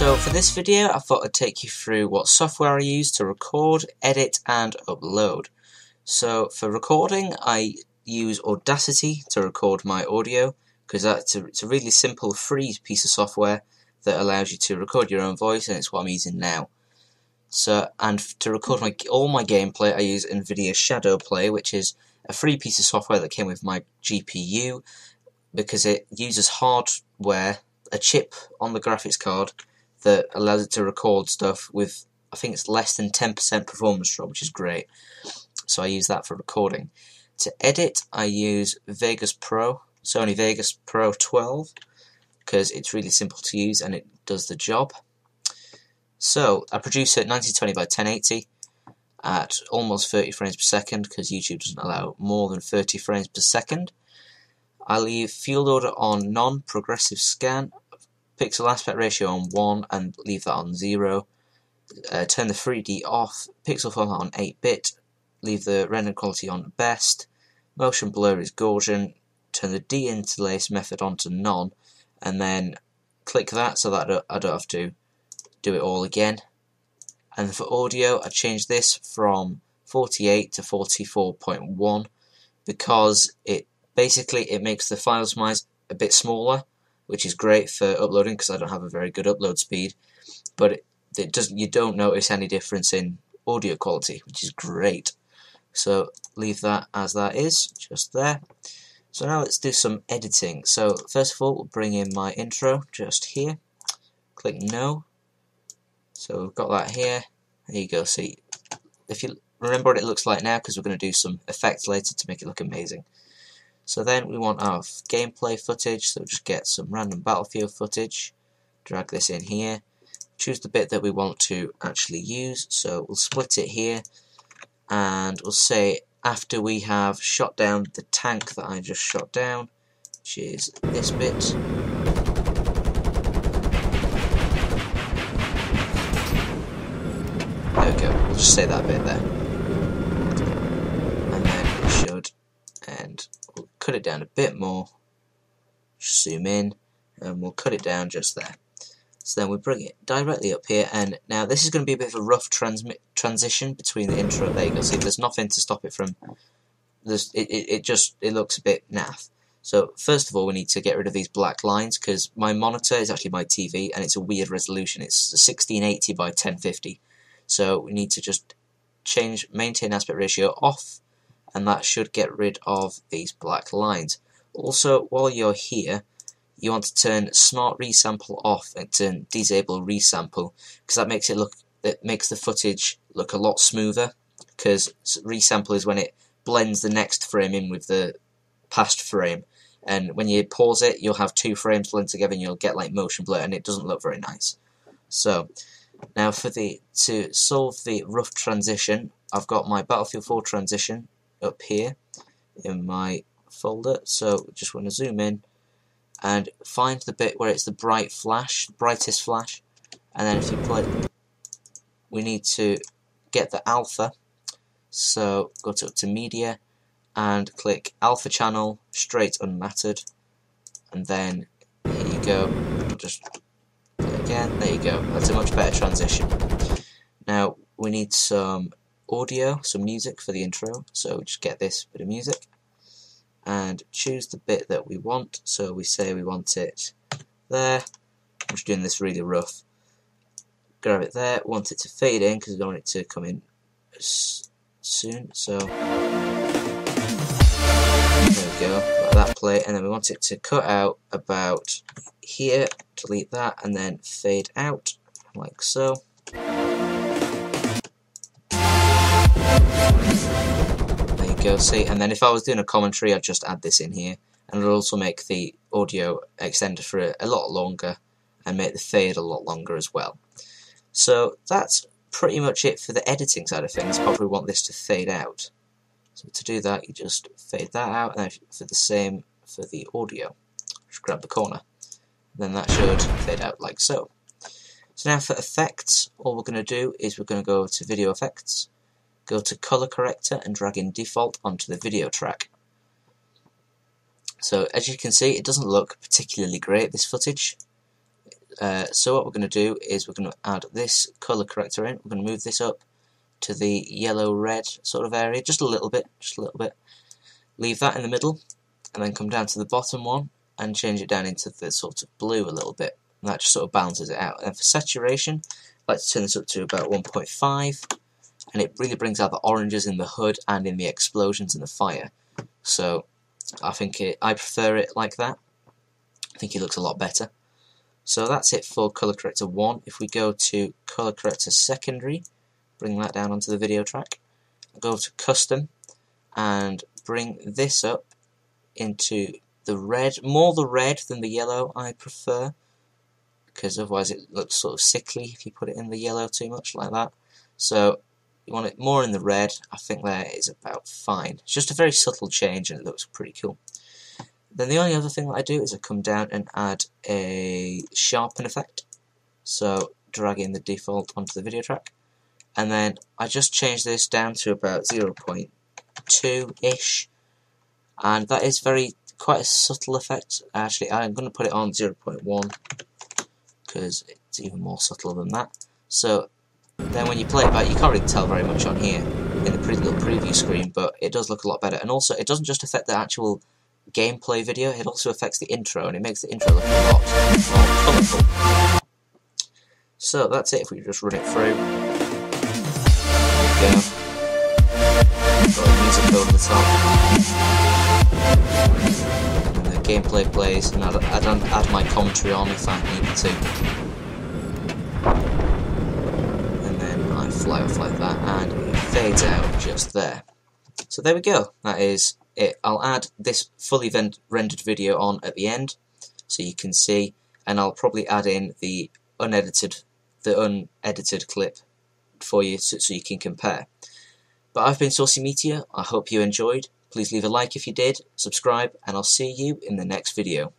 So for this video I thought I'd take you through what software I use to record, edit and upload. So for recording I use Audacity to record my audio because it's a really simple free piece of software that allows you to record your own voice, and it's what I'm using now. So, and to record all my gameplay I use NVIDIA Shadowplay, which is a free piece of software that came with my GPU because it uses hardware, a chip on the graphics card that allows it to record stuff with, I think it's less than 10% performance drop, which is great. So I use that for recording. To edit I use Sony Vegas Pro 12 because it's really simple to use and it does the job. So I produce at 1920 by 1080 at almost 30 frames per second because YouTube doesn't allow more than 30 frames per second. I leave field order on non-progressive scan, pixel aspect ratio on 1 and leave that on 0. Turn the 3D off, pixel format on 8-bit, leave the render quality on best, motion blur is Gaussian, turn the deinterlace method on to none, and then click that so that I don't have to do it all again. And for audio I change this from 48 to 44.1 because it makes the file size a bit smaller, which is great for uploading because I don't have a very good upload speed, but you don't notice any difference in audio quality, which is great. So leave that as that is, just there. So now let's do some editing. So first of all we'll bring in my intro just here, click no. So we've got that here. There you go. See, if you remember what it looks like now, because we're going to do some effects later to make it look amazing. So then we want our gameplay footage, so just get some random Battlefield footage, drag this in here, choose the bit that we want to actually use, so we'll split it here, and we'll say after we have shot down the tank that I just shot down, which is this bit. There we go, we'll just say that bit there. And then it should end. We'll cut it down a bit more, just zoom in, and we'll cut it down just there. So then we bring it directly up here, and now this is going to be a bit of a rough transition between the intro. There you go. See, there's nothing to stop it from. It looks a bit naff. So first of all, we need to get rid of these black lines because my monitor is actually my TV, and it's a weird resolution. It's 1680 by 1050. So we need to just maintain aspect ratio off, and that should get rid of these black lines. Also, while you're here, you want to turn Smart Resample off and turn Disable Resample because that makes the footage look a lot smoother. Because resample is when it blends the next frame in with the past frame, and when you pause it, you'll have two frames blend together, and you'll get like motion blur, and it doesn't look very nice. So now to solve the rough transition, I've got my Battlefield 4 transition up here in my folder, so just want to zoom in and find the bit where it's the brightest flash, and then if you play, we need to get the alpha, so go up to media and click alpha channel straight unmattered, and then here you go, just play again, there you go, that's a much better transition. Now we need some audio, some music for the intro, so just get this bit of music and choose the bit that we want. So we say we want it there. I'm just doing this really rough. Grab it there, want it to fade in because we don't want it to come in soon, so there we go, like that play, and then we want it to cut out about here, delete that, and then fade out like so. Go see, and then if I was doing a commentary I'd just add this in here, and it'll also make the audio extender for a lot longer and make the fade a lot longer as well. So that's pretty much it for the editing side of things, apart from we want this to fade out. So to do that you just fade that out, and then for the same for the audio, just grab the corner, then that should fade out like so. So now for effects, all we're going to do is we're going to go to video effects, go to color corrector and drag in default onto the video track. So as you can see, it doesn't look particularly great, this footage. So what we're going to do is we're going to add this colour corrector in. We're going to move this up to the yellow-red sort of area, just a little bit. Leave that in the middle, and then come down to the bottom one and change it down into the sort of blue a little bit. And that just sort of balances it out. And for saturation, I like to turn this up to about 1.5, and it really brings out the oranges in the hood and in the explosions and the fire. So I prefer it like that. I think it looks a lot better. So that's it for Colour Corrector 1. If we go to Colour Corrector Secondary, bring that down onto the video track, go to Custom, and bring this up into the red, more the red than the yellow I prefer, because otherwise it looks sort of sickly if you put it in the yellow too much like that. So you want it more in the red. I think there is about fine. It's just a very subtle change and it looks pretty cool. Then the only other thing that I do is I come down and add a sharpen effect. So drag in the default onto the video track, and then I just change this down to about 0.2-ish, and that is quite a subtle effect. Actually, I'm going to put it on 0.1 because it's even more subtle than that. So then when you play it back, you can't really tell very much on here in the pretty little preview screen, but it does look a lot better. And also, it doesn't just affect the actual gameplay video, it also affects the intro, and it makes the intro look a lot more colourful. So that's it if we just run it through. There we go. Got the music over the top. And the gameplay plays, and add my commentary on if I need to. And then I fly off like that, and it fades out just there. So there we go, that is it. I'll add this fully rendered video on at the end so you can see, and I'll probably add in the unedited clip for you so you can compare. But I've been Saucy Meteor, I hope you enjoyed. Please leave a like if you did, subscribe, and I'll see you in the next video.